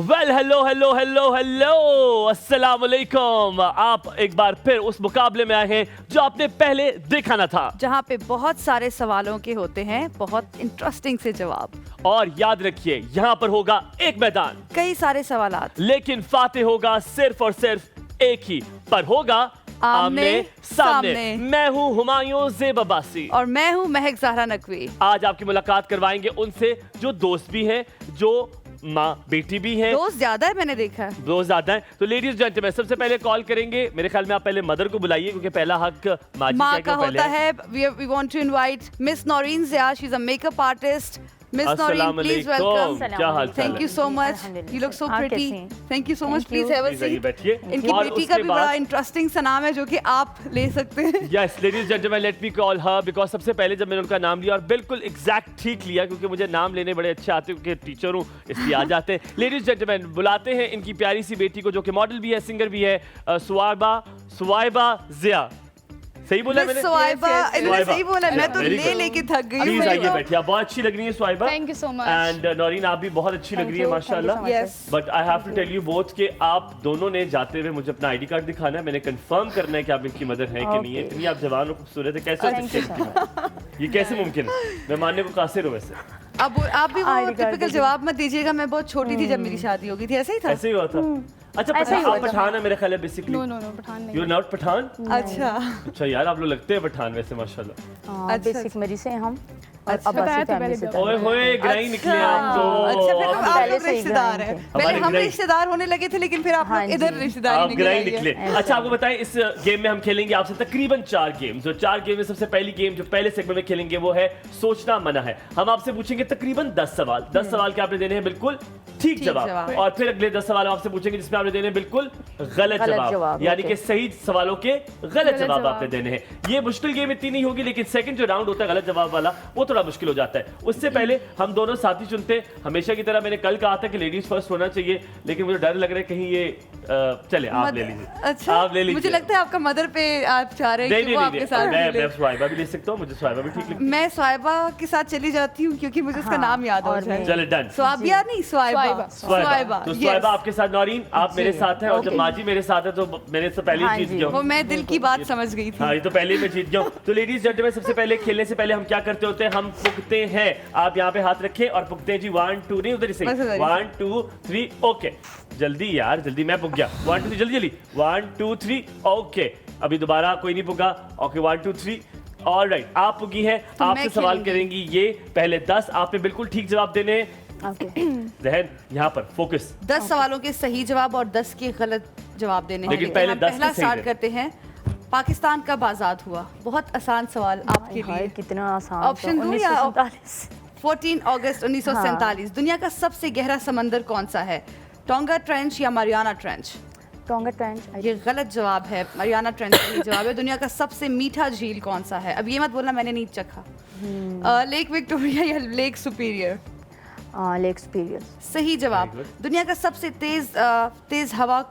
Well hello hello hello hello अस्सलाम वालेकुम। आप एक बार फिर उस मुकाबले में आए हैं जो आपने पहले देखा ना था, जहाँ पे बहुत सारे सवालों के होते हैं बहुत इंटरेस्टिंग से जवाब। और याद रखिए यहाँ पर होगा एक मैदान, कई सारे सवालात, लेकिन फाते होगा सिर्फ और सिर्फ एक ही, पर होगा आमने सामने। मैं हूँ हुमायूं ज़ेब अब्बासी और मैं हूँ महक ज़हरा नकवी। आज आपकी मुलाकात करवाएंगे उनसे जो दोस्त भी हैं, जो माँ बेटी भी है। दोस्त ज्यादा है, मैंने देखा है दोस्त ज्यादा है। तो लेडीज जेंटलमैन, सबसे पहले कॉल करेंगे, मेरे ख्याल में आप पहले मदर को बुलाइए क्योंकि पहला हक माँ का होता है। We want to invite miss Noreen Zia, she is a makeup artist. Miss Noreen, please welcome. क्या हाल चाल Thank you so much. You look so pretty. Thank you so much. Please have a seat. बैठिए। इनकी बेटी का भी बड़ा इंटरेस्टिंग सा नाम है जो कि आप ले सकते हैं। Yes, ladies gentlemen, let me call her because सबसे पहले जब मैंने उनका नाम लिया और बिल्कुल एग्जैक्ट ठीक लिया क्योंकि मुझे नाम लेने बड़े अच्छे आते हैं क्योंकि टीचर हूँ, इसलिए आ जाते हैं। लेडीज जेंटलमैन, बुलाते हैं इनकी प्यारी सी बेटी को जो कि मॉडल भी है, सिंगर भी है, सुवाइबा ज़िया। सही बोला मैंने? सुवाइबा, इन्होंने सही बोला। मैं तो लेके थक गई हूँ। प्लीज आइए बैठिए, आप बहुत अच्छी लग रही है Suwaiba. Thank you so much. And Naureen, आप भी बहुत अच्छी लग रही है माशाल्लाह। Yes. But I have to tell you both कि आप दोनों ने जाते हुए मुझे अपना आईडी कार्ड दिखाना है, मैंने कंफर्म करना है कि आप इनकी मदर हैं कि नहीं है। इतनी आप जवान और खूबसूरत है, कैसे हो सकते हैं? ये कैसे मुमकिन है? मैं मानने को कासिर हूँ वैसे। अब आप भी वो टिपिकल जवाब मत दीजिएगा, मैं बहुत छोटी थी जब मेरी शादी हो गई थी। ऐसे ही था। ऐसे ही हुआ था। अच्छा, आप पठान है मेरे ख्याल है बेसिकली। नो पठान नहीं। You are not Pathan? अच्छा यार, आप लोग लगते हैं पठान वैसे माशाल्लाह। बेसिक मेरी से हम अच्छा, अब्बासी फैमिली से थे। ओए होए, ग्राई निकले आप तो। अच्छा, फिर तो आप पहले लोग से ही रिश्तेदार हैं। पहले हम ग्राई। रिश्तेदार होने लगे थे, लेकिन फिर आप हाँ लोग इधर जी। रिश्तेदारी आप ग्राई निकल निकले। आई है। अच्छा, आपको बताएं, इस गेम में हम खेलेंगे आपसे तकरीबन 4 गेम्स। और 4 गेम में सबसे पहली गेम जो पहले सेगमेंट में खेलेंगे वो है सोचना मना है। हम आपसे पूछेंगे तकरीबन 10 सवाल। 10 सवाल के आपने देने हैं बिल्कुल ठीक जवाब, और फिर अगले 10 सवाल आपसे पूछेंगे जिसमें आपने देने हैं बिल्कुल गलत जवाब, यानी कि सही सवालों के गलत जवाब आपने देने हैं। ये मुश्किल गेम इतनी नहीं होगी, लेकिन सेकंड जो राउंड होता है गलत जवाब वाला, वो थोड़ा मुश्किल हो जाता है। उससे पहले हम दोनों साथी चुनते हैं। हमेशा की तरह मैंने कल कहा था कि लेडीज फर्स्ट होना चाहिए, लेकिन मुझे डर लग रहा है कहीं ये चले आप ले लीजिए। अच्छा, आप ले लीजिए। मुझे लगता है आपका मदर पे आप चाह रहे हैं कि वो आपके साथ मिले। मैं स्वाइबा भी ले सकता हूँ, मुझे स्वाइबा भी ठीक लगती है। मैं स्वाइबा के साथ चली जाती हूँ क्योंकि मुझे उसका नाम याद हो जाए। चले डन। स्वाबिया नहीं, स्वाइबा। स्वाइबा। तो स्वाइबा आपके साथ, नौरीन आप मेरे साथ हैं, और जब माजी मेरे साथ है तो मैंने तो पहले ही जीत गया वो मैं दिल की बात समझ गई थी। हाँ, ये तो पहले ही मैं जीत गया हूँ। तो लेडीज जेंटलमैन, सबसे पहले खेलने से पहले हम क्या करते होते हैं? हम पुगते हैं। आप यहाँ पे हाथ रखें और पुगते हैं जी। 1 2 नहीं, उधर से 1 2 3 ओके। जल्दी यार, जल्दी। मैं पुग गया। 1 2 3 जल्दी जल्दी। 1 2 3 ओके। अभी दोबारा कोई नहीं पुगा। ओके 1 2 3 ऑलराइट, आप पुगी है। आपसे सवाल करेंगी ये पहले 10, आपने बिल्कुल ठीक जवाब देने हैं। जहन यहाँ पर फोकस। 10 सवालों के सही जवाब और 10 के गलत जवाब देने हैं। लेकिन पहले हम 10 पहला के सही स्टार्ट दें। करते हैं। पाकिस्तान कब आजाद हुआ? बहुत आसान सवाल आपके लिए। कितना आसान। ऑप्शन दूं या 1947? 14 अगस्त 1947। दुनिया का सबसे गहरा समंदर कौन सा है? टोंगा ट्रेंच या मारियाना ट्रेंच? टोंगा ट्रेंच। ये गलत जवाब है, मारियाना ट्रेंच सही जवाब है। दुनिया का सबसे मीठा झील कौन सा है? अब ये मत बोलना मैंने नहीं चखा। लेक विक्टोरिया या लेक सुपीरियर? लेक सुपीरियर सही जवाब। दुनिया का सबसे तेज हवा,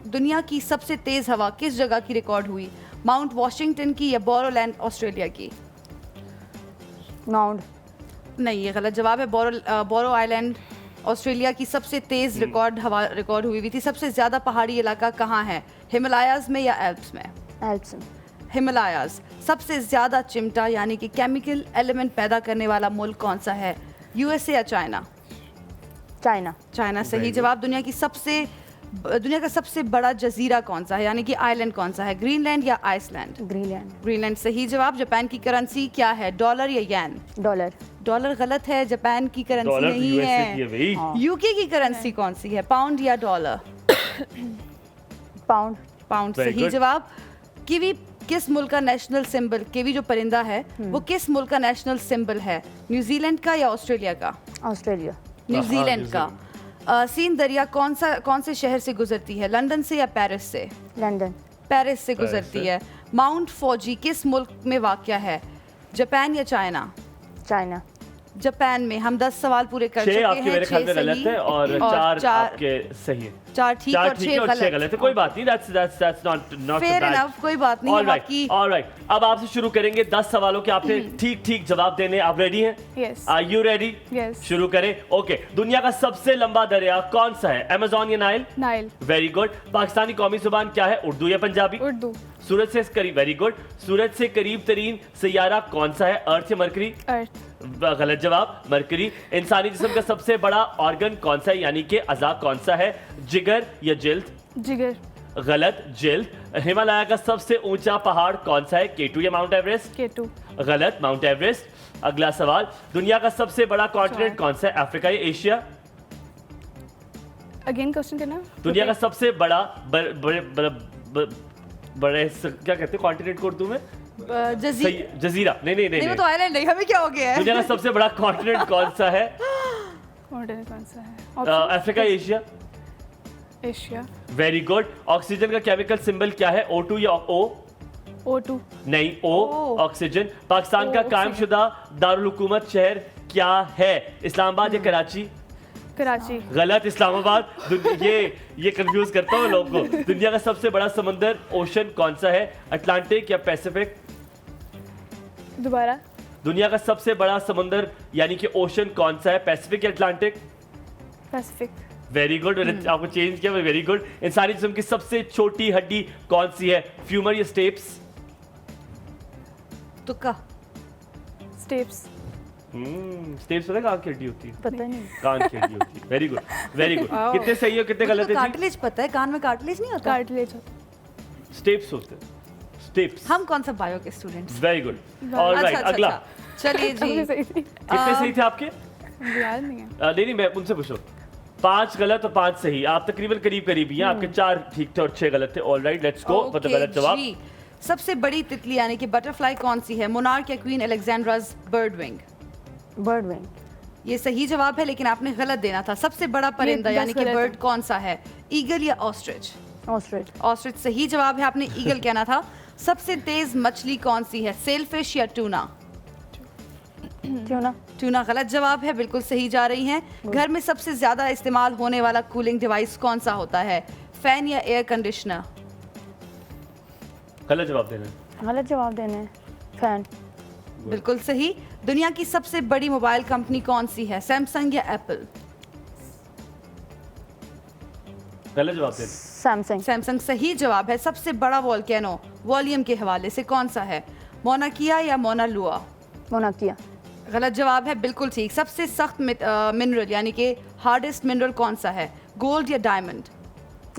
दुनिया की सबसे तेज हवा किस जगह की रिकॉर्ड हुई? माउंट वॉशिंगटन की या बोरोलैंड ऑस्ट्रेलिया की? माउंट नहीं, ये गलत जवाब है। बोरो आइलैंड ऑस्ट्रेलिया की सबसे तेज हवा रिकॉर्ड हुई थी। सबसे ज्यादा पहाड़ी इलाका कहाँ है? हिमालयाज में या एल्प्स में? एल्प्स। हिमालयाज। सबसे ज्यादा चिमटा यानी कि केमिकल एलिमेंट पैदा करने वाला मुल्क कौन सा है? यूएसए या चाइना? चाइना। चाइना सही जवाब। दुनिया का सबसे बड़ा जजीरा कौन सा है यानी कि आइलैंड कौन सा है? ग्रीनलैंड या आइसलैंड? ग्रीनलैंड। ग्रीनलैंड सही जवाब। जापान की करेंसी क्या है? डॉलर या येन? डॉलर। डॉलर गलत है, जापान की करेंसी नहीं है। यूके की करेंसी कौन सी है? पाउंड या डॉलर? पाउंड। पाउंड सही जवाब। कीवी किस मुल्क का नेशनल सिंबल? कीवी जो परिंदा है वो किस मुल्क का नेशनल सिंबल है? न्यूजीलैंड का या ऑस्ट्रेलिया का? ऑस्ट्रेलिया। न्यूजीलैंड का। सीन दरिया कौन से शहर से गुजरती है? लंदन से या पेरिस से? लंदन। पेरिस से गुजरती है। माउंट फौजी किस मुल्क में वाक़या है? जापान या चाइना? चाइना। जापान में। हम 10 सवाल पूरे कर 6 चुके आपके हैं, मेरे ख्याल 6 में गलत सही है और 4 आपके सही है। 4 ठीक और 6 गलत है। कोई बात नहीं, that's not Fair bad. enough, कोई बात नहीं। All अब right, आपकी all right. अब आपसे शुरू करेंगे 10 सवालों के। आपने ठीक जवाब देने। आप रेडी हैं? Yes. Are you ready? Yes. शुरू करें। ओके, दुनिया का सबसे लंबा दरिया कौन सा है? अमेज़न या Nile? Nile. Very good. Pakistani कौमी जुबान क्या है? उर्दू या पंजाबी? उर्दू। सूरज से करीब, वेरी गुड। सूरज से करीब तरीन सैयारा कौन सा है? अर्थ या मरकरी? अर्थ। गलत जवाब, मरकरी। इंसानी जिस्म का सबसे बड़ा ऑर्गन कौन सा है, यानी कि अज़ा कौन सा है? जिगर या जिल्द? जिगर। गलत, जिल्द। हिमालय का सबसे ऊंचा पहाड़ कौन सा है? केटू या माउंट एवरेस्ट? केटू। गलत, माउंट एवरेस्ट। अगला सवाल, दुनिया का सबसे बड़ा कॉन्टिनेंट कौन सा है? अफ्रीका या एशिया? अगेन क्वेश्चन करना। दुनिया का सबसे बड़ा बड़े क्या कहते हैं कॉन्टिनेंट को उर्दू में? जजीरा। नहीं, वो तो आइलैंड है, हमें क्या हो गया है? दुनिया का सबसे बड़ा कॉन्टिनेंट कौन सा है? कॉन्टिनेंट कौन सा है? Africa, Asia? Asia. Very good. Oxygen का केमिकल सिंबल क्या है? O2 या O? O2। नहीं, O ऑक्सीजन। पाकिस्तान का कायम शुदा दारुल हुकूमत शहर क्या है? इस्लामाबाद या कराची? कराची। गलत, इस्लामाबाद। ये कंफ्यूज करता हूँ लोगों को। दुनिया का सबसे बड़ा समंदर ओशन कौन सा है? अटलांटिक या पैसिफिक? दोबारा। दुनिया का सबसे बड़ा समंदर यानी कि ओशन कौन सा है? पैसिफिक या अटलांटिक? पैसिफिक। Very good. आपको चेंज किया, वेरी गुड। इंसानी जिस्म की सबसे छोटी हड्डी कौन सी है? फ्यूमर या स्टेप्स? तुक्का। स्टेप्स। स्टेप्स पता है कान की हड्डी होती है? पता नहीं। कान की हड्डी होती है। Very good, very good. कितने सही हो कितने गलत है? कार्टिलेज पता है, कान में कार्टिलेज नहीं होता? कार्टिलेज। स्टेप्स होते हैं, स्टेप्स। हम कौन सा बायो के स्टूडेंट्स? Very good. ऑलराइट, अगला। चलिए जी। सही थी। कितने सही थे आपके? याद नहीं है। नहीं, मैं उनसे पूछो। 5 गलत और 5 सही। आप तकरीबन करीब ही हैं। आपके 4 ठीक थे और 6 गलत थे। Alright, let's go. मतलब गलत जवाब। सबसे बड़ी तितली यानी कि बटरफ्लाई कौन सी है? मोनार्क या queen Alexandra's bird wing? Bird wing. ये सही जवाब है, लेकिन आपने गलत देना था। सबसे बड़ा परिंदा यानी कि बर्ड कौन सा है? ईगल या ऑस्ट्रिच? ऑस्ट्रिच। ऑस्ट्रिच सही जवाब है, आपने ईगल कहना था। सबसे तेज मछली कौन सी है? सेलफिश या टूना? ट्यूना। टूना गलत जवाब है, बिल्कुल सही जा रही हैं। घर में सबसे ज्यादा इस्तेमाल होने वाला कूलिंग डिवाइस कौन सा होता है? फैन या एयर कंडीशनर? गलत जवाब देना। गलत जवाब देने हैं। फैन। बिल्कुल सही। दुनिया की सबसे बड़ी मोबाइल कंपनी कौन सी है? सैमसंग या एप्पल? गलत जवाब देना। सैमसंग। सैमसंग सही जवाब है। सबसे बड़ा वोल्केनो वॉल्यूम के हवाले से कौन सा है? मोना किया या मोना लुआ? मोनाकिया। गलत जवाब है, बिल्कुल ठीक। सबसे सख्त मिनरल यानी कि हार्डेस्ट मिनरल कौन सा है? गोल्ड या डायमंड?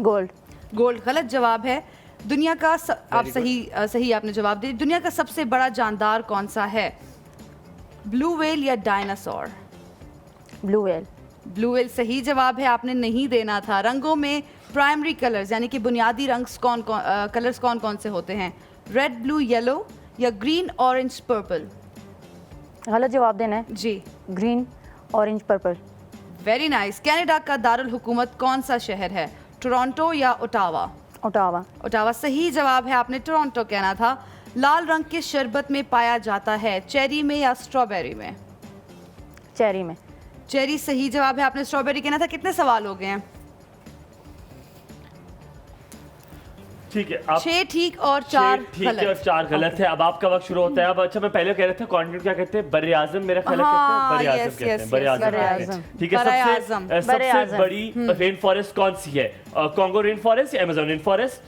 गोल्ड। गोल्ड गलत जवाब है। दुनिया का आप सही आपने जवाब दिया। दुनिया का सबसे बड़ा जानदार कौन सा है? ब्लू व्हेल या dinosaur? Blue whale. Blue whale सही जवाब है, आपने नहीं देना था। रंगों में प्राइमरी कलर्स यानी कि बुनियादी रंग कलर्स कौन कौन से होते हैं? रेड, ब्लू, येलो या ग्रीन, ऑरेंज, पर्पल? गलत जवाब देना है। जी। Green, orange, purple. Very nice. Canada का दारुल हुकूमत कौन सा शहर है? टोरंटो या ओटावा? ओटावा। ओटावा सही जवाब है, आपने टोरंटो कहना था। लाल रंग के शरबत में पाया जाता है? चेरी में या स्ट्रॉबेरी में? चेरी में। चेरी सही जवाब है, आपने स्ट्रॉबेरी कहना था। कितने सवाल हो गए हैं? ठीक है, आप 6 ठीक और 4 ठीक है और 4 गलत है। अब आपका वक्त शुरू होता है। अब अच्छा, मैं पहले कह रहा था कॉन्टिनेंट क्या कहते हैं? बर्रे आजम, मेरा ख्याल है हाँ, कहते हैं बर्रे yes, आजम कहते हैं। yes, बर्रे yes, आजम बर्रे कहते हैं। आजम। ठीक है। बर्रे सबसे आजम। बर्रे सबसे आजम। बड़ी रेन फॉरेस्ट कौन सी है? कॉन्गो रेन फॉरेस्ट या Amazon rain forest?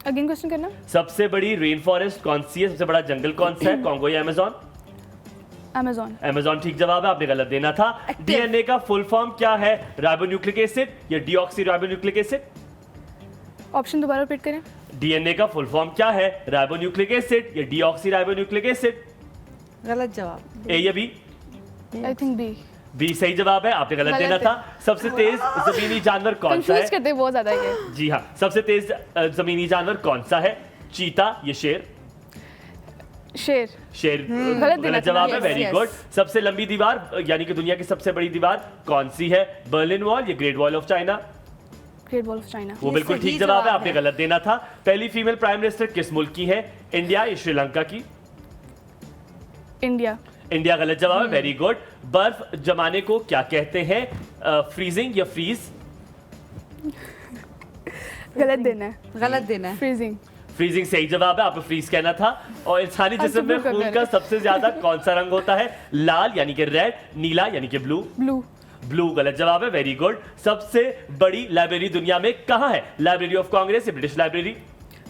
Again question करना। सबसे बड़ी रेन फॉरेस्ट कौन सी है? सबसे बड़ा जंगल कौन सा है? कॉन्गो या अमेज़न? अमेज़न। अमेज़न ठीक जवाब है, आपने गलत देना था। डीएनए का फुल फॉर्म क्या है? राइबोन्यूक्लिक एसिड या डीऑक्सीराइबोन्यूक्लिक एसिड? ऑप्शन दोबारा रिपीट करें। डीएनए का फुल फॉर्म क्या है? राइबोन्यूक्लिक एसिड या डीऑक्सीराइबोन्यूक्लिक एसिड? गलत जवाब। ए या B? I think B. B सही जवाब है, आपने गलत देना था। सबसे तेज जमीनी जानवर कौन सा कंफ्यूज है? करते हैं बहुत ज्यादा ये। जी हाँ, सबसे तेज जमीनी जानवर कौन सा है? चीता या शेर? शेर। शेर गलत देना गलत जवाब है। Yes, very yes. गुड। सबसे लंबी दीवार यानी कि दुनिया की सबसे बड़ी दीवार कौन सी है? बर्लिन वॉल या great wall of China? Great wall of China. वो ये बिल्कुल सही ठीक जवाब है, जवाब आपने है। गलत देना था। पहली फीमेल प्राइम मिनिस्टर किस मुल्क की है? इंडिया या श्रीलंका की? इंडिया। इंडिया गलत जवाब है, वेरी गुड। बर्फ जमाने को क्या कहते हैं? फ्रीजिंग या फ्रीज? गलत दिन है। गलत दिन है। फ्रीजिंग। फ्रीजिंग सही जवाब है, आपको फ्रीज कहना था। और इंसानी जिस्म में अच्छा, खून का सबसे ज्यादा कौन सा रंग होता है? लाल यानी कि रेड, नीला यानी कि ब्लू। ब्लू। ब्लू गलत जवाब है, वेरी गुड। सबसे बड़ी लाइब्रेरी दुनिया में कहाँ है? लाइब्रेरी ऑफ कांग्रेस या British library?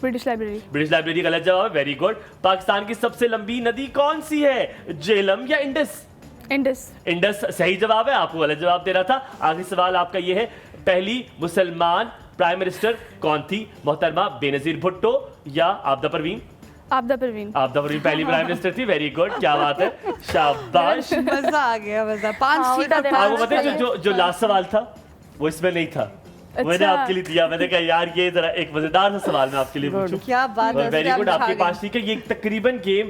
British library. British library गलत जवाब है, वेरी गुड। पाकिस्तान की सबसे लंबी नदी कौन सी है? झेलम या इंडस? इंडस। इंडस सही जवाब है, आपको गलत जवाब देना था। आखिरी सवाल आपका ये है, पहली मुसलमान प्राइम मिनिस्टर कौन थी? मोहतरमा बेनजीर भुट्टो या आबदा परवीन? आपदा परवीन। आबदा परवीन पहली प्राइम मिनिस्टर थी, वेरी गुड, क्या बात है, शाबाश। मजा आ गया, मजा। 5 ठीक उल्टा और देना। आपको 5 पता है जो लास्ट सवाल था वो इसमें नहीं था। मैंने अच्छा। आपके लिए दिया, मैंने कहा यार ये जरा एक मजेदार सा सवाल मैं आपके लिए पूछूं। क्या बात है, वेरी गुड, आप आपके छा पास ठीक है। ये तकरीबन गेम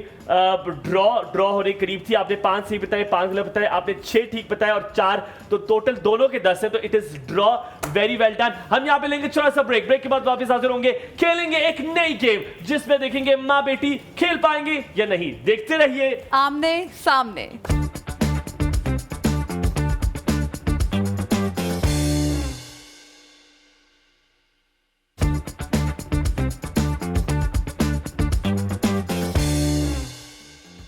ड्रॉ होने के करीब थी। आपने 5 सही बताए, 5 गलत बताए, आपने 6 ठीक बताए और 4, तो टोटल दोनों के 10 है, तो it is draw. Very well done. हम यहाँ पे लेंगे छोटा सा ब्रेक के बाद वापस हाजिर होंगे, खेलेंगे एक नई गेम जिसमें देखेंगे माँ बेटी खेल पाएंगे या नहीं। देखते रहिए आमने सामने।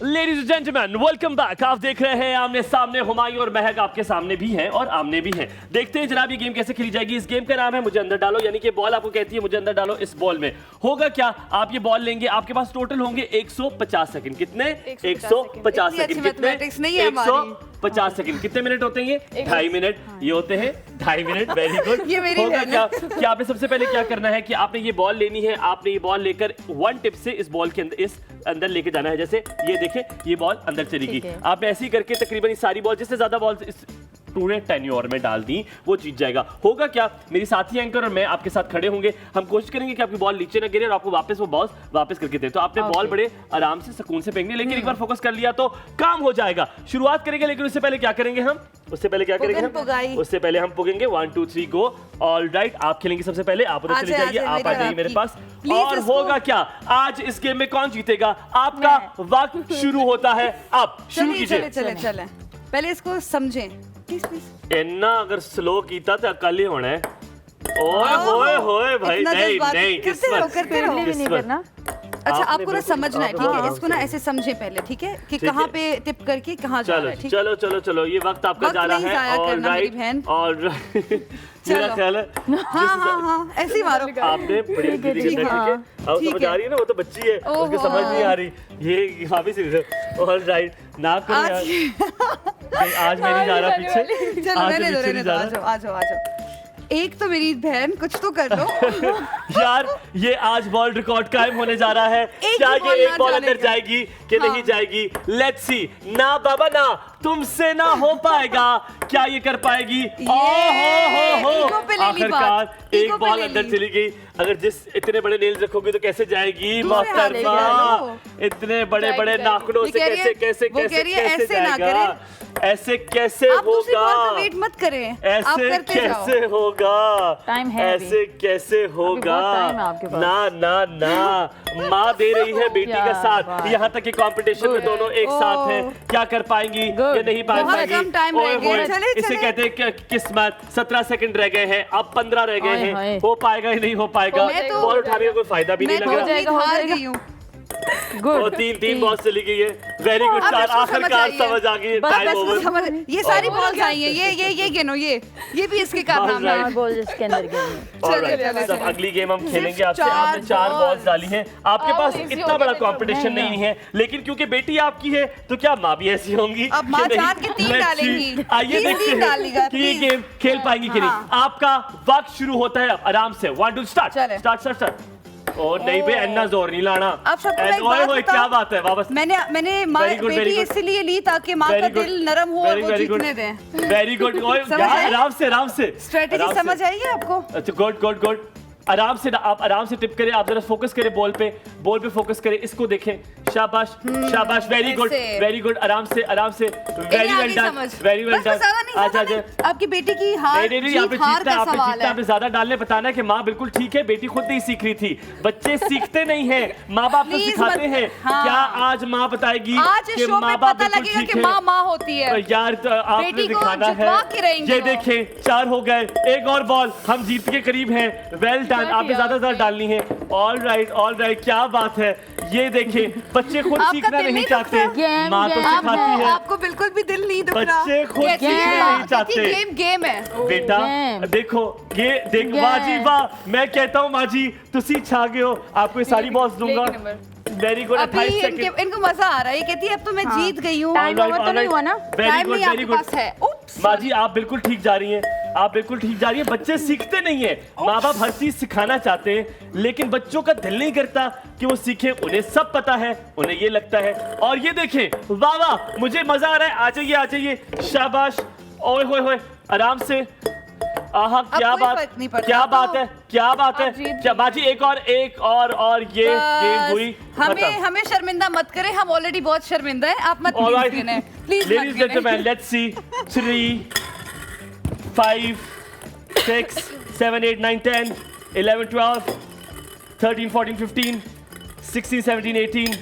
Ladies and gentleman, welcome back. आप देख रहे हैं आमने सामने। हुमायूं और महक आपके सामने भी हैं और आमने भी हैं। देखते हैं जनाब ये गेम कैसे खेली जाएगी। इस गेम का नाम है मुझे अंदर डालो, यानी कि बॉल आपको कहती है मुझे अंदर डालो। इस बॉल में होगा क्या, आप ये बॉल लेंगे, आपके पास टोटल होंगे 150 सेकंड। कितने? 150 इतनी अच्छी सेकंड। कितने? mathematics नहीं है हमारी। 150 सेकंड। कितने मिनट होते हैं ये? 2.5 मिनट। ये होते हैं 2.5 मिनट, वेरी गुड। ये मेरी होगा बहन क्या है। कि आपने सबसे पहले क्या करना है कि आपने ये बॉल लेनी है। आपने ये बॉल लेकर 1 टिप से इस बॉल के अंदर, इस अंदर लेके जाना है। जैसे ये देखें, ये बॉल अंदर चली गई। ठीक है। आपने ऐसे ही करके तकरीबन ये सारी बॉल, जिससे ज्यादा बॉल इस पूरे टेन्योर में डाल दी, वो जीत जाएगा। होगा क्या, मेरी साथी एंकर और मैं आपके साथ खड़े होंगे। हम कोशिश करेंगे कि आपकी बॉल नीचे ना गिरे और आपको वापस वो बॉल वापस करके दे। तो आपने बॉल बड़े आराम से सुकून से फेंकनी, लेकिन एक बार फोकस कर लिया तो काम हो जाएगा। शुरुआत करेंगे, लेकिन उससे पहले क्या करेंगे हम? उससे पहले क्या करेंगे हम? उससे पहले हम पुगेंगे। 1 2 3 गो। ऑल राइट, आप खेलेंगे सबसे पहले। आप उधर चले जाइए, आप आ जाइए मेरे पास। और होगा क्या, आज इस गेम में कौन जीतेगा? आपका वक्त शुरू होता है अब। शुरू कीजिए। चले पहले इसको समझें प्लीज प्लीज। इन्ना अगर स्लो कीता तो कल ही होना है। ओए होए होए भाई, इतना नहीं जज्बाती नहीं, करते रहो, करते रहो। नहीं करना। अच्छा, आपको ना समझना है, ठीक है? इसको ना ऐसे समझे पहले, ठीक है, कि कहाँ पे टिप करके कहाँ जा रहा है। ठीक है, चलो चलो चलो, ये वक्त आपका वक्त जा रहा नहीं है। जाया और करना, मेरी राइट बहन। और मेरा चलो। ख्याल है हाँ ऐसे ही मारो। आपने बड़ी ठीक है, दीदी ठीक करना, है, ठीक है? अब ठीक समझ है। आ रही है ना, वो तो बच्ची है, उसको ओहो। समझ नहीं आ रही। ये वापिस ऑल राइट ना करो यार। आज नहीं, आज मैं नहीं जा रहा पीछे। चलो आज रहने मैं दो, पीछे रहने नहीं दो, जा आ रहा। जाओ आ जाओ आ जाओ। एक तो मेरी बहन कुछ तो कर लो। यार ये आज बॉल रिकॉर्ड कायम होने जा रहा है। एक क्या ही बॉल ये ना एक बॉल जाने अंदर का। जाएगी कि नहीं हाँ। जाएगी? Let's see. ना बाबा ना, तुमसे ना हो पाएगा। क्या ये कर पाएगी? ईगो पे ले ली आखिरकार बात। एक ईगो पे बॉल ले अंदर ली। चली गई। अगर जिस इतने बड़े नेल्स रखोगे तो कैसे जाएगी? दूसरे हाथ ले मोहतरमा, गया इतने बड़े बड़े जाएगी। नाखूनों ये से कह रही है- कैसे कैसे वो कह रही है कैसे ऐसे ना जाएगा? ऐसे कैसे आप दूसरी बॉल का होगा? वेट मत करें, आप ऐसे करते कैसे जाओ। होगा? टाइम है अभी। ऐसे कैसे होगा? बहुत टाइम है आपके पास। ना ना ना, माँ दे रही है बेटी क्या का साथ। बात। यहाँ तक कि कंपटीशन में दोनों एक साथ हैं। क्या कर पाएंगी या नहीं पा बहुत पाएंगी? कम टाइम रह ओए गया। होए, चले, इसे चले। कहते हैं कि किस्मत। 17 सेकंड रह गए हैं, अब 15 रह गए हाय, हैं। हाय। हो पाएगा ही नहीं हो पाएगा? मैं तो- बॉल उठाने का कोई फायदा भी नहीं मैं लग तो रहा। उम्मीद हो हार जाएगा। गई हूँ। वो गुड। 3 बॉल चली गई है। वेरी गुड अब चार, इसको समझ आखिरकार आई है। समझ आ गई। बस, टाइम बस, ओवर। समझ, ये सारी और- बॉल्स आई हैं। ये गिनो, ये भी इसके कारनामे Alright. हैं। गोल जिसके अंदर गई। Alright, चले, सब चले। अगली गेम हम खेलेंगे सिर्फ आपसे। आपने 4 4 बॉल्स डाली हैं। आपके पास easy इतना हो बड़ा गया कंपटीशन नहीं है, लेकिन क्योंकि बेटी आपकी है तो क्या माँ भी ऐसी होंगी? अब माँ कि नहीं? चार के 3 Let's डालेंगी। see. आइए Please देखते 3 डालेगा, हैं कि ये please। गेम खेल पाएंगी कि नहीं। हाँ। आपका वक्त शुरू होता है अब। आराम से 1 2 स्टार्ट चले। स्टार्ट। ओ नहीं बे, इतना जोर नहीं लाना। अब सबको मैं एक ओए बात होए, बताऊं? क्या बात है? वापस मैंने Very good, very बेटी good. इसलिए ली ताकि माँ का दिल नरम हो और वो जीतने दें। Very good. समझ आए? आराम से आराम से। स्ट्रेटेजी आराम से। समझ आई है आपको? अच्छा गुड। आराम से आप आराम से टिप करें। आप जरा फोकस करें बॉल पे फोकस करें। इसको देखें, शाबाश शाबाश, वेरी गुड ऐसे। वेरी गुड, आराम से very well done, very well done. अच्छा, आपकी बेटी की हार नहीं, यहाँ पे जीत हार जीतना है, का आपने सवाल जीतना, है। आपने ज्यादा डालने बताना है कि माँ बिल्कुल ठीक है, बेटी खुद नहीं सीख रही थी। बच्चे सीखते नहीं हैं, माँ बाप तो Please सिखाते मत- हैं। हाँ। क्या आज माँ बताएगी आज कि इस शो माँ में बाप पता बिल्कुल लगेगा ठीक कि है? माँ माँ होती है। यार तो आपने बेटी को दिखाना है। जितवा के रहेंगे ये वो। देखें, 4 हो गए, एक और बॉल, हम जीत के करीब हैं। वेल डन, आपने ज्यादा डालनी है। ऑल राइट, क्या बात है। ये देखें, बच्चे खुद आपका सीखना दिल नहीं नहीं चाहते, गेम, माँ तो गेम सिखाती है। आपको बिल्कुल भी दिल नहीं दुख रहा। बच्चे खुद कहती है, सीखना माँ, नहीं चाहते। कहती है, गेम है। बेटा गेम। देखो, ये देख, गेम। वाह जी वाह, मैं कहता हूँ माँ जी तुसी छा गए हो, आपको ये सारी बॉल्स दूंगा। वेरी गुड, अभी 28 सेकंड। इनको मजा आ रहा है, ये कहती है अब तो मैं जीत गई हूँ। टाइम ओवर तो नहीं हुआ ना? वेरी टाइम गुड नहीं वेरी आपके गुड। पास है। उप्स, माँ जी आप बिल्कुल ठीक जा रही हैं, आप बिल्कुल ठीक जा रही हैं। बच्चे सीखते नहीं है, माँ बाप हर चीज सिखाना चाहते हैं, लेकिन बच्चों का दिल नहीं करता कि वो सीखे। उन्हें सब पता है, उन्हें ये लगता है। और ये देखें, वाह वाह, मुझे मजा आ रहा है। आ जाइए, शाबाश। ओए होए होए, आराम से। आहा, क्या कोई बात, फर्क नहीं पड़ता, क्या तो बात है, क्या बात है। आप जीत क्या बाजी, एक और ये गेम हुई खत्म। हमें शर्मिंदा मत करें, हम ऑलरेडी बहुत शर्मिंदा हैं। आप मत All right. Please Ladies and gentlemen, let's see. 3, 5, 6, 7, 8, 9, 10, 11, 12, 13, 14, 15, 16, 17, 18,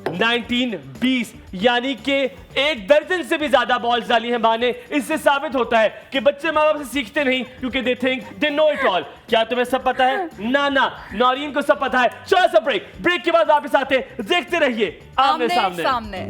19, 20, यानी कि 1 दर्जन से भी ज्यादा बॉल्स डाली हैं माँ ने। इससे साबित होता है कि बच्चे माँ बाप से सीखते नहीं, क्योंकि they think they know it all. क्या तुम्हें सब पता है? ना, नौरीन को सब पता है। छोटा सा ब्रेक के बाद वापस आते हैं, देखते रहिए आमने सामने।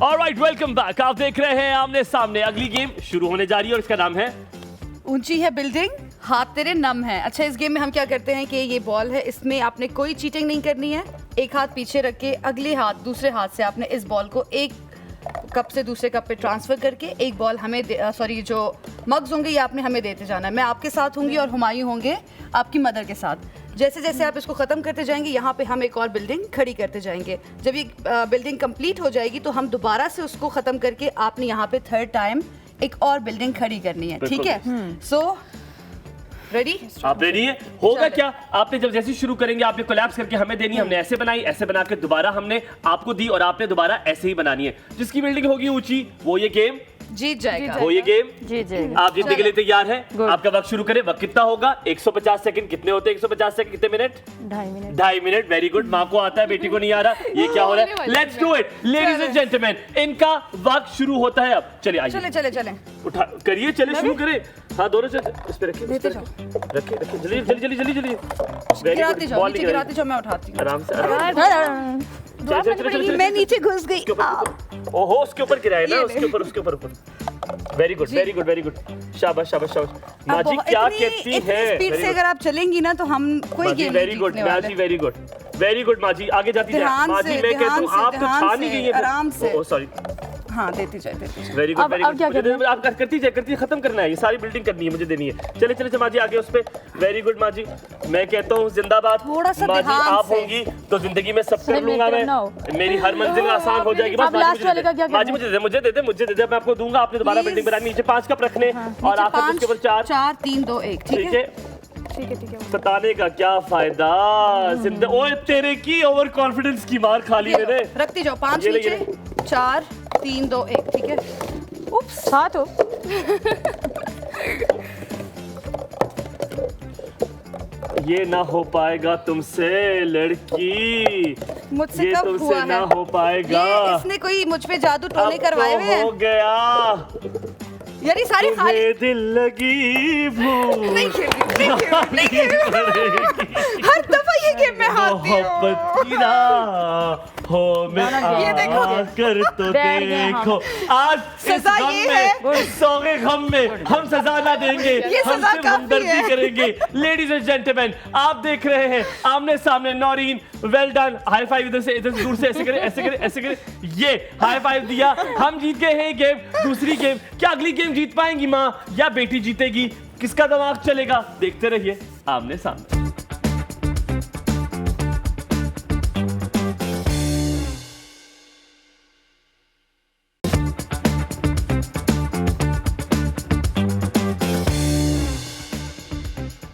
Alright, welcome back. आप देख रहे हैं आमने सामने। अगली गेम शुरू होने जा रही है और इसका नाम है ऊंची है बिल्डिंग, हाथ तेरे नम है। अच्छा, इस गेम में हम क्या करते हैं कि ये बॉल है, इसमें आपने कोई चीटिंग नहीं करनी है। एक हाथ पीछे रख के अगले हाथ, दूसरे हाथ से आपने इस बॉल को एक कप से दूसरे कप पे ट्रांसफर करके एक बॉल हमें सॉरी जो मग्स होंगे ये आपने हमें देते जाना है। मैं आपके साथ होंगी और हुमायूं होंगे आपकी मदर के साथ। जैसे जैसे आप इसको ख़त्म करते जाएंगे, यहाँ पे हम एक और बिल्डिंग खड़ी करते जाएंगे। जब ये बिल्डिंग कंप्लीट हो जाएगी तो हम दोबारा से उसको ख़त्म करके आपने यहाँ पे 3rd टाइम एक और बिल्डिंग खड़ी करनी है, ठीक है? So ready? आप रेडी है? होगा चलो। क्या, आपने जब जैसे शुरू करेंगे आपने कोलैप्स करके हमें देनी, हमने ऐसे बनाई, ऐसे बना के दोबारा हमने आपको दी और आपने दोबारा ऐसे ही बनानी है। जिसकी बिल्डिंग होगी ऊंची वो ये गेम जीत जाएगा। वो ये गेम जी जी आप जीतने के लिए तैयार हैं? Good. आपका वक्त शुरू करें। वक्त कितना होगा? 150 सेकंड। कितने होते हैं 150 सेकंड? कितने minute? 2.5 minute. 2.5 minute. Very good. माँ को आता है, बेटी को नहीं आ रहा। ये क्या हो रहा है? Let's do it ladies and gentleman. इनका वक्त शुरू होता है अब। चलिए आइए, चले उठा करिए, चले शुरू करें। हाँ, दोनों से इस पे रखिए, रखिए जल्दी। गिराते जाओ, नीचे गिराते जाओ, मैं उठाती हूँ। आराम से। चलो। मैं नीचे घुस गई। ओहो, उसके ऊपर गिराए ना, उसके ऊपर। Very good. शाबाश। माँ जी क्या कहती है? स्पीड से अगर आप चलेंगी ना तो हम कोई गेम वेरी गुड माँ जी, वेरी गुड माँ जी। आगे जाती जाए माँ जी। मैं कहता हूँ आप तो छा नहीं गई है। आराम से। Oh sorry. हाँ, देती जाए। Very good. अब क्या करना है? आप करती जाए, खत्म करना है। ये सारी बिल्डिंग करनी है, मुझे देनी है। चले माँ जी आगे उस पे। वेरी गुड माँ जी। मैं कहता हूँ जिंदाबाद। थोड़ा सा माँ जी ध्यान आप से। होंगी तो जिंदगी में सब कर लूंगा मेरी मैं। तरफ ना मेरी हर मंजिल आसान हो जाएगी। बस अब लास्ट वाले का क्या माँ जी मुझे दे, मैं आपको दूंगा। आपने दोबारा Please। बिल्डिंग बनानी, नीचे 5 कप रखने और आखिर उसके ऊपर 4। 4 3 2 1, ठीक है? ठीक है। बताने का क्या फायदा? ओए तेरे की ओवर कॉन्फिडेंस की मार खा ली मैंने। रखती जाओ। 5 ये ले, नीचे, 4 3 2 1, ठीक है? उप्स, साथ हो। ये ना हो पाएगा तुमसे लड़की, मुझसे ये कब तुमसे हुआ ना है? हो पाएगा। ये इसने कोई मुझ पे जादू टोने अब करवाए तो हुए हो हैं गया। यार, ये सारे खाली तुम्हें दिल लगी भूल नहीं खेल रही। हर दफा ये गेम में हारती हूँ। मोहब्बत की राहों में ये देखो। आकर तो बैठ गए हम। देखो। आज इस सजा गम ये में, है। इस सौगे गम में हम सजा ना देंगे, ये हम सजा सिर्फ काफी हमदर्दी है। करेंगे। लेडीज एंड जेंटलमैन, आप देख रहे हैं आमने सामने Naureen. Well done. High five इधर से दूर से, ऐसे करे। ये हाई फाइव दिया। हम जीत गए हैं गेम। दूसरी गेम, क्या अगली गेम जीत पाएंगी माँ या बेटी जीतेगी? किसका दिमाग चलेगा? देखते रहिए आमने सामने।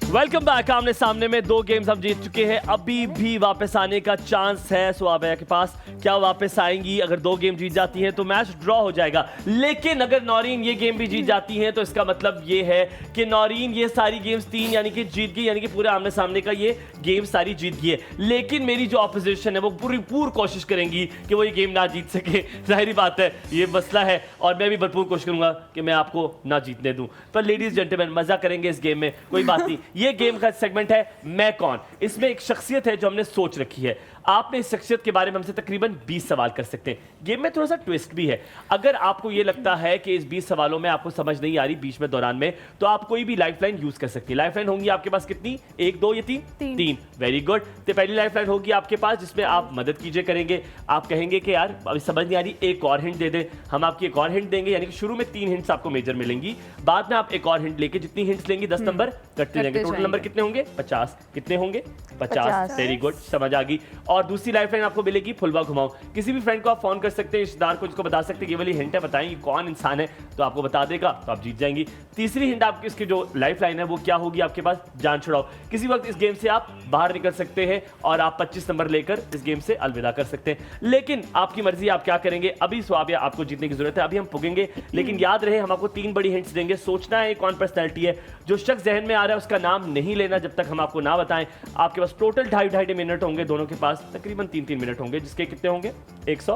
Welcome back. आमने सामने में 2 गेम्स हम जीत चुके हैं, अभी भी वापस आने का चांस है सुआबिया के पास। क्या वापस आएंगी? अगर 2 गेम जीत जाती हैं तो मैच ड्रॉ हो जाएगा, लेकिन अगर नौरीन ये गेम भी जीत जाती हैं तो इसका मतलब ये है कि नौरीन ये सारी गेम्स 3 यानी कि जीत गई, यानी कि पूरे आमने सामने का ये गेम सारी जीत गई है। लेकिन मेरी जो ऑपोजिशन है वो भरपूर कोशिश करेंगी कि वो ये गेम ना जीत सके। जाहिर बात है, ये मसला है, और मैं भी भरपूर कोशिश करूंगा कि मैं आपको ना जीतने दूं। पर लेडीज जेंटलमैन, मजा करेंगे इस गेम में, कोई बात नहीं। ये गेम का सेगमेंट है मैं कौन। इसमें एक शख्सियत है जो हमने सोच रखी है। आपने इस शख्सियत के बारे में हमसे तकरीबन 20 सवाल कर सकते हैं। गेम में थोड़ा सा ट्विस्ट भी है। अगर आपको ये लगता है कि इस 20 सवालों में आपको समझ नहीं आ रही बीच में दौरान में, तो आप कोई भी लाइफलाइन यूज कर सकती है। लाइफलाइन होंगी आपके पास कितनी? 1, 2 या 3? 3। Very good. तो पहली लाइफलाइन होगी आपके पास जिसमें आप मदद कीजिए करेंगे। आप कहेंगे कि यार अभी समझ नहीं आ रही, एक और हिंट दे दे। हम आपकी एक और हिंट देंगे, यानी कि शुरू में 3 हिंट्स आपको मेजर मिलेंगी, बाद में आप एक और हिंट लेके जितनी हिंट्स लेंगी 10 नंबर कटते जाएंगे। टोटल नंबर कितने होंगे? 50। कितने होंगे? 50। वेरी गुड, समझ आ गई। और दूसरी लाइफलाइन आपको मिलेगी फुलवा घुमाओ। किसी भी फ्रेंड को आप फोन कर सकते हैं, रिश्तेदार को, जिसको बता सकते हैं ये वाली हिंट है, बताएंगे कौन इंसान है तो आपको बता देगा, तो आप जीत जाएंगी। तीसरी हिंट आपकी इसकी जो लाइफलाइन है वो क्या होगी आपके पास? जान छुड़ाओ। किसी वक्त इस गेम से आप बाहर निकल सकते हैं और आप 25 नंबर लेकर इस गेम से अलविदा कर सकते हैं। लेकिन आपकी मर्जी, आप क्या करेंगे। अभी सुआबिया आपको जीतने की जरूरत है, अभी हम पुगेंगे, लेकिन याद रहे हम आपको 3 बड़ी हिंट्स देंगे। सोचना है कौन पर्सनैलिटी है। जो शख्स जहन में आ रहा है उसका नाम नहीं लेना जब तक हम आपको ना बताएं। आपके पास टोटल 2.5 मिनट होंगे, दोनों के पास तकरीबन 3-3 मिनट होंगे, जिसके कितने होंगे? 100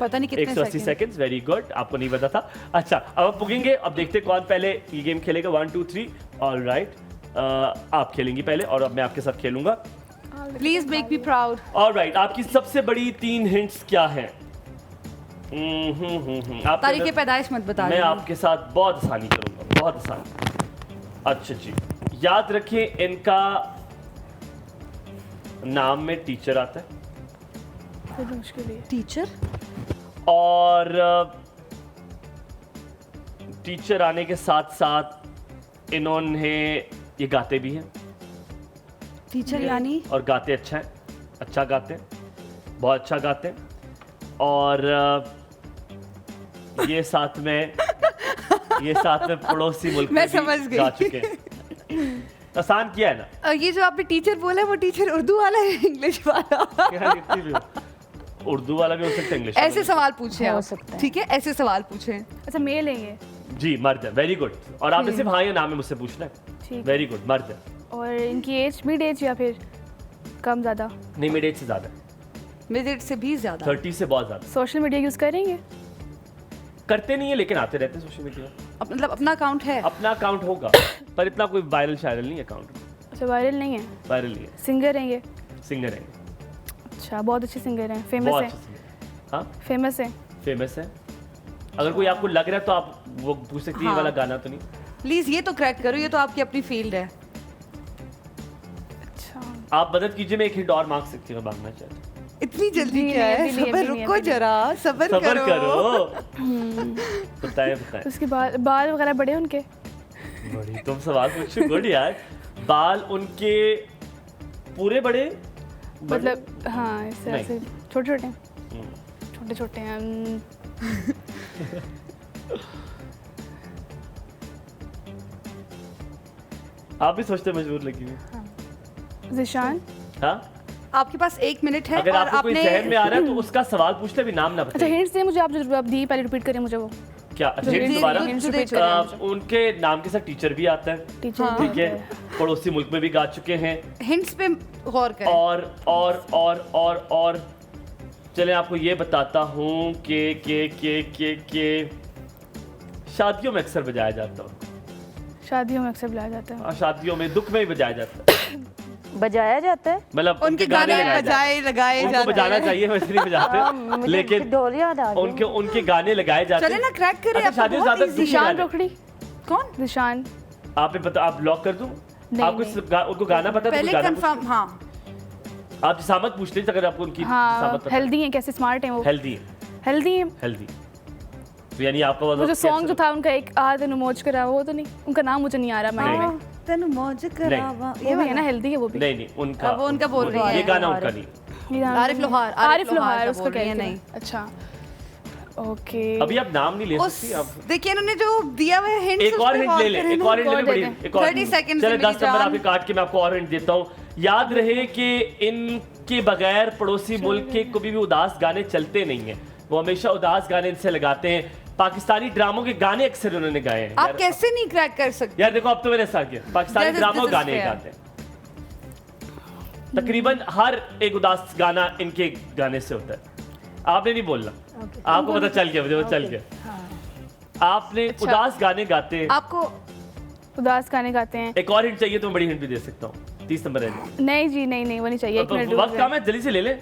पता नहीं कितने 180 सेकंड्स। वेरी गुड, आपको नहीं पता था। अच्छा, अब हम पुगेंगे, अब देखते हैं कौन पहले ये गेम खेलेगा। 1 2 3। ऑलराइट, आप खेलेंगी पहले और अब मैं आपके साथ खेलूंगा। Please make me proud. Alright, आपकी सबसे बड़ी 3 हिंट्स क्या है? तारीख पैदाइश मत बता। मैं आपके साथ बहुत आसानी करूंगा, बहुत आसानी। अच्छा जी, याद रखें इनका नाम में टीचर आता है, मुश्किल है। टीचर, और टीचर आने के साथ साथ इन्होंने ये गाते भी हैं। टीचर यानी? और गाते अच्छा है, अच्छा गाते हैं, बहुत अच्छा गाते हैं। और ये साथ में पड़ोसी मुल्क मैं में भी समझ गई। गा चुके हैं। आसान किया है ना? ये जो आपने टीचर बोला है वो टीचर उर्दू वाला है, इंग्लिश वाला? यार इतनी भी हो। उर्दू वाला भी हो सकता है, इंग्लिश ऐसे सवाल पूछे हो आप, सकता है। ठीक है, ऐसे सवाल पूछे। अच्छा, मेल है ये? जी, मर्द है। Very good. और आपने सिर्फ हाँ या ना में मुझसे पूछना है। ठीक। वेरी गुड, मर्द है। और इनकी एज मिड एज या फिर कम ज़्यादा? नहीं, मिड एज से ज्यादा, मिड से भी ज्यादा। 30 से बहुत ज्यादा। सोशल मीडिया यूज़ करेंगे? करते नहीं है लेकिन आते रहते हैं सोशल मीडिया। मतलब अपना अकाउंट है? अपना अकाउंट होगा, पर इतना कोई वायरल शायरल नहीं है अकाउंट। अच्छा, वायरल नहीं है? वायरल नहीं है। सिंगर हैं ये? सिंगर है, अच्छा, बहुत अच्छे सिंगर हैं, फेमस बहुत है? अच्छा सिंगर। हाँ, फेमस है? फेमस है। अगर कोई आपको लग रहा है तो आप वो पूछ सकती है, हाँ। ये वाला गाना तो नहीं। प्लीज ये तो क्रैक करो, ये तो आपकी अपनी फील्ड है। अच्छा, आप मदद कीजिए, मैं एक हिंट और मांग सकती हूँ, मांगना चाहती हूँ। इतनी जल्दी नहीं, क्या है? अभी नहीं, सबर, अभी नहीं, रुको अभी नहीं। जरा, सबर सबर करो। करो। बताएं बताएं। उसके बाद बाल वगैरह बड़े उनके? बड़ी तुम सवाल पूछो, गुड यार। बाल उनके पूरे बड़े? मतलब हाँ, ऐसे नहीं। ऐसे छोटे छोटे हम्म। छोटे छोटे हैं। आप भी सोचते मजबूर लगी हुई। ज़िशान? हाँ, आपके पास 1 मिनट है अगर और आपको कोई आपने जहन में आ रहा है तो उसका सवाल पूछते भी नाम ना अच्छा, बताइए। हिंट्स दें मुझे आप, जो आप दी पहले रिपीट करें मुझे वो। क्या जो हिंट hints दोबारा? दिए, hints जो repeat दे- करें। उनके नाम के साथ टीचर भी आता है, टीचर? ठीक है, पड़ोसी मुल्क में भी गा चुके हैं। हिंट्स पे गौर करें। और चले आपको ये बताता हूँ कि शादियों में अक्सर बजाया जाता है। शादियों में अक्सर बुलाया जाता है। हाँ, शादियों में, दुख में भी बजाया जाता है। बजाया जाता है? मतलब उनके गाने लगाए बजाए लगाए उनको जाते बजाना हैं। चाहिए, वैसे नहीं बजाते, मुझे लेकिन ढोल याद आ गया। उनके गाने लगाए जाते चले ना, क्रैक करें। अच्छा, आपको शादियों बहुत ज्यादा easy दुखी है। ज़िशान गाने। रोकड़ी? कौन? ज़िशान? आप पता, आप ब्लॉक कर दूं? नहीं, आपको नहीं। उनको गाना पता है तो पहले गाना कंफर्म। हाँ, पूछ- आप जिसामत पूछ लीजिए अगर आपको उनकी हाँ, जिसामत पता है। हेल्दी हैं, कैसे स्मार्ट हैं वो? हेल्दी हेल्दी हैं। हेल्दी तो यानी आपका वो जो सॉन्ग जो था उनका, एक आ तेनू मौज करा, वो तो नहीं, उनका नाम मुझे नहीं आ रहा माइंड में। तेनू मौज करावा, वो भी है ना, हेल्दी है वो भी। नहीं उनका, वो उनका बोल रही है। ये गाना उनका नहीं। ये नाम आरिफ लोहार, आरिफ लोहार, का उसका बोल रही क्या है? है? नहीं। अच्छा, ओके अभी आप नाम नहीं ले उस सकती आप। देखिए इन्होंने जो दिया हुआ है हिंट, एक और हिंट ले ले, एक और हिंट ले ले, बड़ी एक और 30 seconds चले में 10 मेरी नंबर जान। आपके काट के मैं आपको और हिंट देता हूँ। याद रहे कि इनके बगैर पड़ोसी मुल्क के कभी भी उदास गाने चलते नहीं है, वो हमेशा उदास गाने इनसे लगाते हैं। पाकिस्तानी ड्रामों के गाने अक्सर उन्होंने गाए हैं। आप यार, कैसे नहीं क्रैक कर सकते? यार देखो अब तो मैंने ऐसा किया, पाकिस्तानी This is ड्रामों गाने fair. गाते हैं। तकरीबन हर एक उदास गाना इनके गाने से होता है। आपने नहीं बोलना, आपको पता चल गया, मुझे पता चल गया। आपने उदास गाने गाते हैं। आपको उदास गाने गाते हैं। एक और हिंट चाहिए तो मैं बड़ी हिंट भी दे सकता हूँ। 30 नंबर है। नहीं जी नहीं वो नहीं चाहिए, एक मिनट वक्त कम है, जल्दी से ले ले।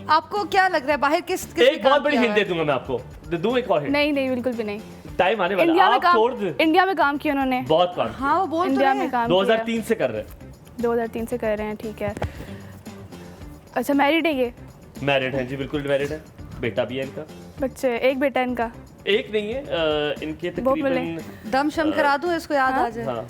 आपको क्या लग रहा है बाहर किस एक बहुत बड़ी हिंट दे दूंगा मैं आपको। दूं एक और हिंट? नहीं बिल्कुल भी नहीं। टाइम आने वाला, इंडिया में आप छोड़ दे। इंडिया में काम किया उन्होंने, बहुत काम। हाँ वो बोल तो इंडिया रहे में हैं। काम किया 2003 से कर रहे हैं। 2003 से कर रहे हैं, ठीक है। अच्छा मैरिड है ये? मैरिड है जी, बिल्कुल मैरिड है। बेटा भी है इनका। बच्चे, एक बेटा है इनका? एक नहीं है, इनके वो बोले। तकरीबन दम शम करा दूं इसको याद आ जाए। हाँ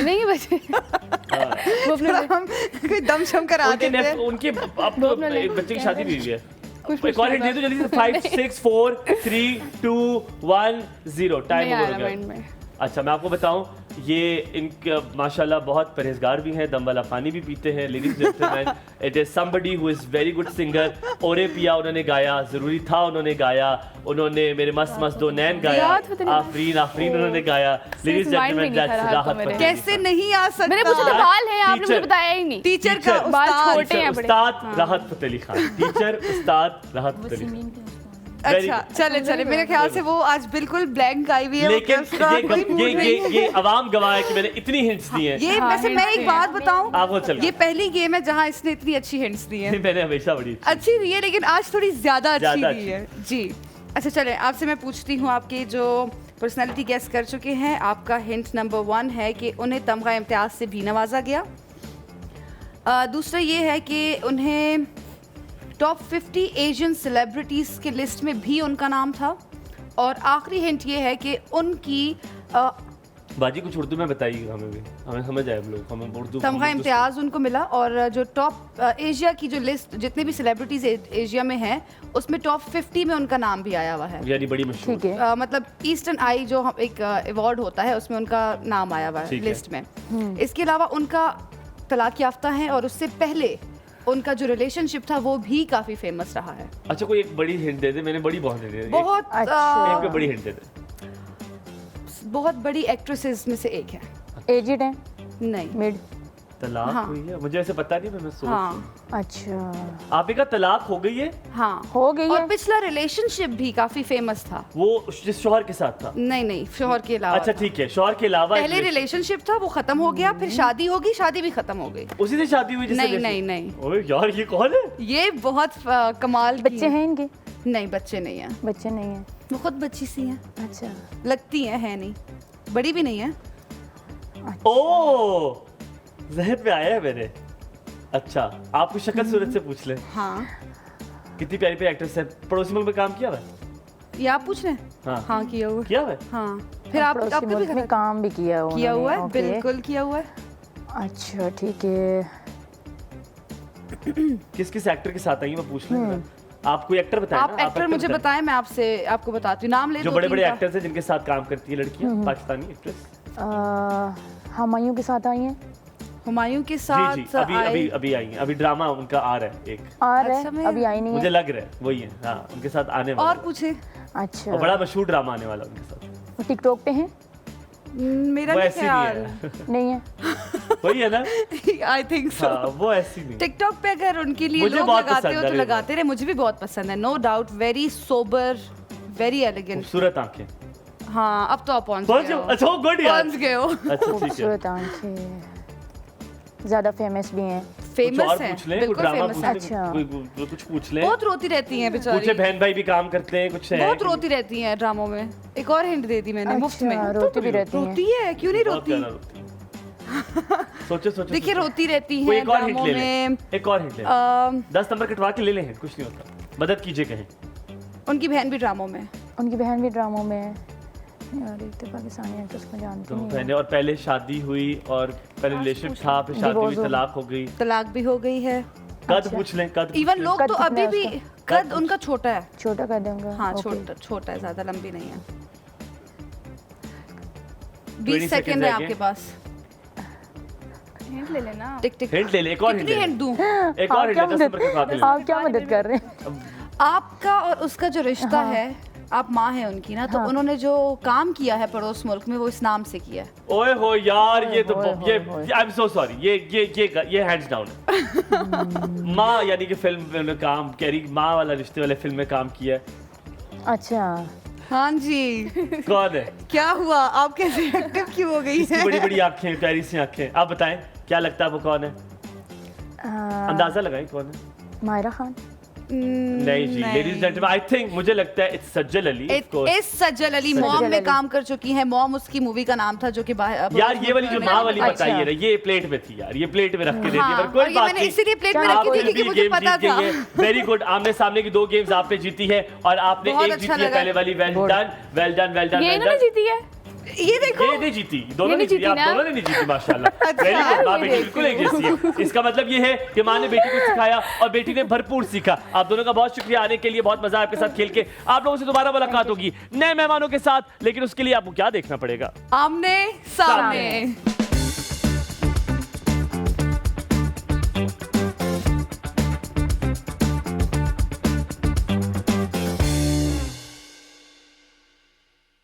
नहीं बच्चे हाँ। वो अपने हम कोई दम शम करा उनके देते हैं। उनके अब तो एक बच्चे की शादी भी हुई है। कुछ एक और हिंट दे दो जल्दी से। 5 6 4 3 2 1 0 टाइम नहीं आ ओवर रहा हो माइंड गया। में। अच्छा मैं आपको बताऊं, ये इनका माशाल्लाह बहुत परहेजगार भी हैं, दम वाला पानी भी पीते हैं। Ladies gentleman, it is somebody who is very good singer. ओरे पिया उन्होंने गाया, जरूरी था उन्होंने गाया, उन्होंने मेरे मस्त मस्त दो नैन गाया, याद पता नहीं। आफरीन आफरीन उन्होंने गाया। लेडीज mind में जेंटलमैन, नहीं था दैट्स राहत राहत तो मेरे। फतेह अली कैसे नहीं आ सकता? मैंने पूछा तो बाल है, आपने मुझे टीचर। बताया ही नहीं। टीचर का टीचर। बाल उस्ताद। छोटे हैं बड़े। उस्ताद राहत फतेह अली खान। टीचर उस्ताद राहत फतेह अली खान। अच्छा चले मेरे ख्याल से वो आज बिल्कुल ब्लैंक आई हुई है। लेकिन उसका कोई mood नहीं। ये अवाम गवाह है कि मैंने इतनी हिंट्स दी हैं। ये हाँ, वैसे मैं एक बात बताऊं, आप वो चल ये पहली गेम है जहां इसने इतनी अच्छी हिंट्स दी हैं। मैंने हमेशा बड़ी अच्छी दी है लेकिन आज थोड़ी ज्यादा अच्छी ज्यादा दी है जी। अच्छा चले आपसे मैं पूछती हूँ, आपके जो पर्सनालिटी गेस कर चुके हैं, आपका हिंट नंबर 1 है कि उन्हें तमगा इम्तियाज से भी नवाजा गया। दूसरा ये है कि उन्हें टॉप 50 एशियन सेलिब्रिटीज की लिस्ट में भी उनका नाम था। और आखिरी हिंट ये है कि उनकी बाजी कुछ उर्दू में बताइए, हमें भी हमें समझ आए हम लोग, हमें उर्दू तमगा इम्तियाज उनको मिला। और जो टॉप एशिया की जो लिस्ट जितने भी सेलिब्रिटीज एशिया में हैं उसमें टॉप 50 में उनका नाम भी आया हुआ है। यानी बड़ी मशहूर। ठीक है। मतलब ईस्टर्न आई जो एक अवार्ड होता है उसमें उनका नाम आया हुआ है ठीक है। लिस्ट में। इसके अलावा उनका तलाक याफ्ता है और उससे पहले उनका जो रिलेशनशिप था वो भी काफी फेमस रहा है। अच्छा कोई एक बड़ी हिंट दे दे, मैंने बड़ी बहुत दे दी। बहुत अच्छा। एक पे बड़ी हिंट दे दे। बहुत बड़ी एक्ट्रेसेस में से एक है। एजिड है? नहीं। मिड? तलाक हाँ। हुई है, मुझे ऐसे पता नहीं, मैं सोच। हाँ अच्छा आप ही का तलाक हो गई है? हाँ हो गई और है। पिछला रिलेशनशिप भी काफी फेमस था। वो जिस शौहर के साथ था? नहीं शोहर के अलावा अच्छा था। ठीक है, शौहर के अलावा एक पहले relation- रिलेशनशिप था वो खत्म हो गया, फिर शादी होगी, शादी भी खत्म हो गई। उसी से शादी हुई जिससे नहीं relation- नहीं ओए यार ये कौन है? ये बहुत कमाल की बच्चे हैं इनके? नहीं बच्चे नहीं हैं, बच्चे नहीं हैं। वो खुद बच्ची सी हैं, अच्छा लगती हैं, है नहीं, बड़ी भी नहीं है। ओ जहन में आया है मेरे। अच्छा आपको शक्ल सूरत से पूछ ले, हाँ कितनी प्यारी प्यारी एक्ट्रेस है। पड़ोसी मुल्क में काम किया हुआ है? ये आप पूछ रहे हैं? हाँ। हाँ किया हुआ है। किया हुआ है? हाँ फिर आप पड़ोसी आपने भी मुल्क में काम भी किया हुआ किया हुआ है, ओके। बिल्कुल किया हुआ है। अच्छा ठीक है। किस किस एक्टर के साथ आई है मैं पूछ लें। आप कोई एक्टर बताएं आप ना, एक्टर मुझे बताएं। बताएं, मैं आपको बताती हूँ। नाम ले जो दो बड़े तीन बड़े का। एक्टर्स हैं जिनके साथ काम करती है लड़कियां, पाकिस्तानी एक्ट्रेस। हुमायूं के साथ आई हैं? हुमायूं के जी साथ जी अभी आए- अभी अभी आई हैं, अभी ड्रामा उनका आ रहा है एक, आ रहे अच्छा, मैं- अभी आई नहीं मुझे है। लग रहा है वही है। हाँ उनके साथ आने वाला और है। पूछे। अच्छा और बड़ा मशहूर ड्रामा आने वाला है उनके साथ। वो टिकटॉक पे हैं? मेरा वो नहीं ऐसी नहीं ख्याल। है। नहीं है। वही है ना? I think so. हाँ वो ऐसी नहीं। टिकटॉक पे अगर उनके लिए मुझे लोग बहुत लगाते पसंद हो है, तो अरे लगाते रहे, मुझे भी बहुत पसंद है, no doubt. Very sober, very elegant. खूबसूरत आंखें। हाँ अब तो आप पहुंच पहुंच गए हो। अच्छा गुड यार। पहुंच गए हो। अच्छा ठीक है। खूबसूरत आंखें, ज्यादा फेमस भी हैं। कुछ फेमस और है, पूछ लें, कुछ बिल्कुल ड्रामा फेमस पूछ है। लें, अच्छा। कुछ पूछ लें। बहुत रोती रहती हैं पूछे बेचारी, बहन भाई भी काम करते हैं कुछ है बहुत कि- रोती रहती हैं ड्रामों में। एक और हिंट दे दी मैंने मुफ्त में। अच्छा, रोती भी रहती हैं। रोती है, क्यों नहीं बहुत रोती? ज्यादा रोती है। सोचो सोचो देखिए सोचो। रोती रहती कोई हैं एक और हिंट ड्रामों ले लें, में। एक और हिंट ले लें। 10 नंबर कटवा के ले लें, कुछ नहीं होता, मदद कीजिए कहीं। उनकी बहन भी ड्रामों में। उनकी बहन भी ड्रामों में है यार। एक तो पाकिस्तानी एक्ट्रेस को जानती तो नहीं पहले और पहले शादी हुई और पहले रिलेशनशिप था, फिर शादी हुई, Divorce हो तलाक हो गई। तलाक भी हो गई है। कद अच्छा। पूछ लें, कद इवन पूछ लोग कद तो कितना अभी है भी उसका? कद उनका छोटा है। छोटा कर दूंगा। हाँ ओके। छोटा है, ज्यादा लंबी नहीं है। 20 20 सेकंड है रह आपके गए। पास। हिंट ले लेना। टिक टिक। हिंट ले ले, एक और हिंट कितनी ले हिंट दूं? ले। एक और हिंट ले, 10 नंबर के साथ ले ले। आप क्या मदद कर रहे हैं? आपका और उसका जो रिश्ता है, आप माँ है उनकी ना, तो उन्होंने जो काम किया है पड़ोस मुल्क में वो इस नाम से किया है। ओए हो यार, ये तो ओए, ये ओए, आई एम सो सॉरी, ये हैंड्स डाउन है। माँ यानी कि फिल्म में काम, कैरी माँ वाला रिश्ते वाले फिल्म में काम किया है। अच्छा, हाँ जी। कौन है? क्या हुआ, आप कैसे एक्टिव क्यों हो गई इसकी है? बड़ी बड़ी आंखें, प्यारी सी आंखें। आप बताएं क्या लगता है वो कौन है? अंदाजा लगाएं कौन है? मायरा खान। नहीं जी, ladies and gentleman, I think मुझे लगता है it's Sajal Ali, of course. इस सज्जल अली सज्जल मॉम में अली। काम कर चुकी है। मॉम उसकी मूवी का नाम था जो कि यार ये वाली जो माँ वाली अच्छा। बताइए ना, ये प्लेट में थी यार, ये प्लेट में रख के देती है, हाँ, पर कोई और ये बात मैंने नहीं। इसीलिए प्लेट में चलो, रखी थी आप क्योंकि मुझे पता था। Very good. आमने सामने की 2 गेम्स आपने जीती है और आपने बहुत एक अच्छा जीती है लगा। पहले वाली। Well done, well done, well done, ये वेल इन्होंने डन। जीती है। ये देखो, ये नहीं जीती, दोनों ये नहीं नहीं जीती, जीती आप ना? दोनों ने नहीं जीती माशाल्लाह। अच्छा, वेरी गुड, माँ ये बेटी बिल्कुल एक जैसी है। इसका मतलब ये है कि माँ ने बेटी को सिखाया और बेटी ने भरपूर सीखा। आप दोनों का बहुत शुक्रिया आने के लिए, बहुत मजा आपके साथ खेल के। आप लोगों से दोबारा मुलाकात होगी नए मेहमानों के साथ, लेकिन उसके लिए आपको क्या देखना पड़ेगा? आमने सामने।